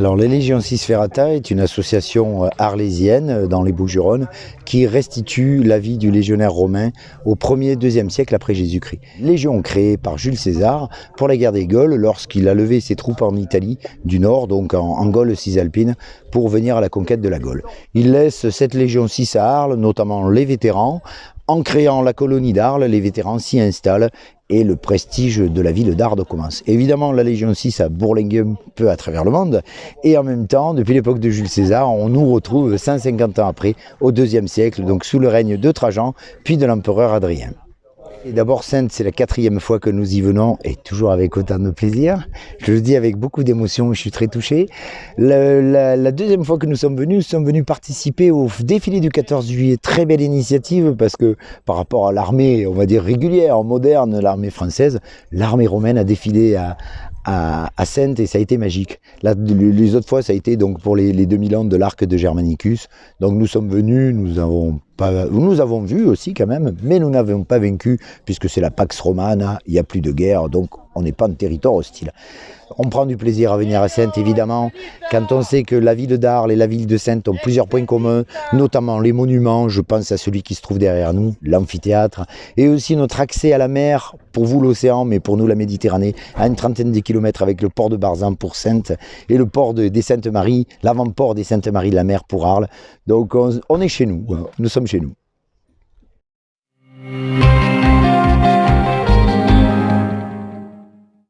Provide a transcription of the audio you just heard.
Alors, la Légion Sisferata est une association arlésienne dans les Bouches-du-Rhône qui restitue la vie du légionnaire romain au 1er et 2e siècle après Jésus-Christ. Légion créée par Jules César pour la guerre des Gaules lorsqu'il a levé ses troupes en Italie du Nord, donc en Gaule cisalpine, pour venir à la conquête de la Gaule. Il laisse cette Légion 6 à Arles, notamment les vétérans. En créant la colonie d'Arles, les vétérans s'y installent et le prestige de la ville d'Arles commence. Évidemment, la Légion 6 a bourlingué un peu à travers le monde et en même temps, depuis l'époque de Jules César, on nous retrouve 150 ans après, au 2e siècle, donc sous le règne de Trajan, puis de l'empereur Adrien. Et d'abord, Saintes, c'est la 4e fois que nous y venons, et toujours avec autant de plaisir. Je le dis avec beaucoup d'émotion, je suis très touché. La 2e fois que nous sommes venus participer au défilé du 14 juillet. Très belle initiative, parce que par rapport à l'armée, on va dire régulière, moderne, l'armée française, l'armée romaine a défilé à Saintes et ça a été magique. Là, les autres fois, ça a été donc pour les 2000 ans de l'arc de Germanicus. Donc nous sommes venus, nous avons vu aussi quand même, mais nous n'avons pas vaincu puisque c'est la Pax Romana, il n'y a plus de guerre, donc on n'est pas en territoire hostile. On prend du plaisir à venir à Saintes, évidemment, quand on sait que la ville d'Arles et la ville de Saintes ont plusieurs points communs, notamment les monuments, je pense à celui qui se trouve derrière nous, l'amphithéâtre, et aussi notre accès à la mer, pour vous l'océan, mais pour nous la Méditerranée, à une trentaine de kilomètres avec le port de Barzan pour Saintes, et le port des Saintes-Maries, l'avant-port des Saintes-Maries de la mer pour Arles. Donc on est chez nous, nous sommes chez nous.